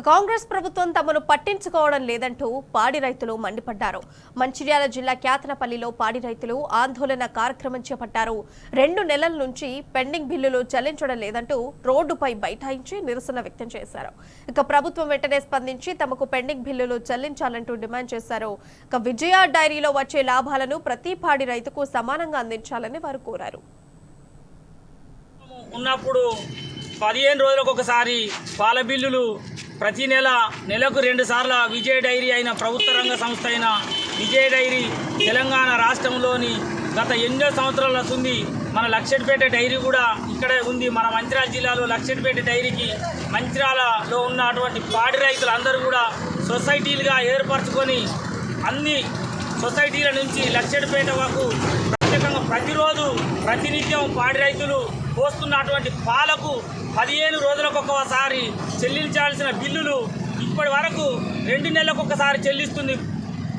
కాంగ్రెస్ ప్రభుత్వం తమను పట్టించుకోవడం లేదంటూ పాడి రైతులు మండిపడ్డారు. మంచిర్యాల జిల్లా క్యాతనపల్లిలో పాడి రైతులు ఆందోళన కార్యక్రమం చేపట్టారు. 2 నెలల నుంచి పెండింగ్ బిల్లులు చెల్లించడం లేదంటూ రోడ్డుపై బైఠాయించి నిరసన వ్యక్తం చేశారు. ప్రభుత్వం వెంటనే స్పందించి తమకు పెండింగ్ బిల్లులు చెల్లించాలంటూ డిమాండ్ చేశారు. విజయ డైరీలో వచ్చే లాభాలను ప్రతి పాడి రైతుకు సమానంగా అందించాలని వారు కోరారు. ఉన్నప్పుడు 15 రోజులకు ఒకసారి పాల బిల్లులు ప్రతి నెలకు 2 సార్లు విజయ డైరీ అయిన ప్రభుత్వ రంగ సంస్థ అయిన విజయ డైరీ తెలంగాణ రాష్ట్రంలోని గత ఎన్నో సంవత్సరాల ఉంది. మన లక్షెట్పేట డైరీ కూడా ఇక్కడే ఉంది. మన మంచిర్యాల జిల్లాలో లక్షెట్పేట డైరీకి మంచిర్యాలలో ఉన్నటువంటి పాడి రైతులందరూ కూడా సొసైటీలుగా ఏర్పరచుకొని అన్ని సొసైటీల నుంచి లక్షెట్పేట వరకు ప్రత్యేకంగా ప్రతిరోజు ప్రతినిత్యం పాడి రైతులు పోస్తున్నటువంటి పాలకు 15 రోజులకు ఒకసారి చెల్లించాల్సిన బిల్లులు ఇప్పటి వరకు 2 నెలలకు ఒకసారి చెల్లిస్తుంది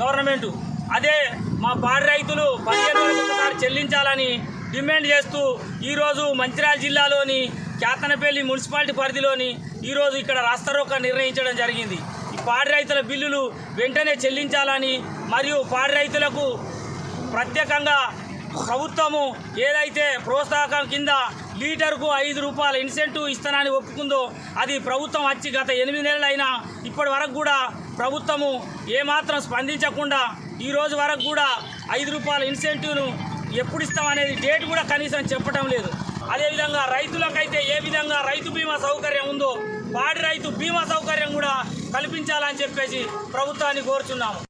గవర్నమెంటు. అదే మా పాడి రైతులు 15 రోజులకు ఒకసారి చెల్లించాలని డిమాండ్ చేస్తూ ఈరోజు మంచిర్యాల జిల్లాలోని క్యాతనపల్లి మున్సిపాలిటీ పరిధిలోని ఈరోజు ఇక్కడ రాస్తారోకో నిర్ణయించడం జరిగింది. ఈ పాడి రైతుల బిల్లులు వెంటనే చెల్లించాలని మరియు పాడి రైతులకు ప్రత్యేకంగా ప్రభుత్వము ఏదైతే ప్రోత్సాహకం కింద లీటర్కు 5 రూపాయల ఇన్సెంటివ్ ఇస్తానని ఒప్పుకుందో అది ప్రభుత్వం వచ్చి గత 8 నెలలైనా ఇప్పటి వరకు కూడా ప్రభుత్వము ఏమాత్రం స్పందించకుండా ఈ రోజు వరకు కూడా 5 రూపాయల ఇన్సెంటివ్ను ఎప్పుడు ఇస్తామనేది డేట్ కూడా కనీసం చెప్పడం లేదు. అదేవిధంగా రైతులకైతే ఏ విధంగా రైతు బీమా సౌకర్యం ఉందో పాడి రైతు బీమా సౌకర్యం కూడా కల్పించాలని చెప్పేసి ప్రభుత్వాన్ని కోరుచున్నాము.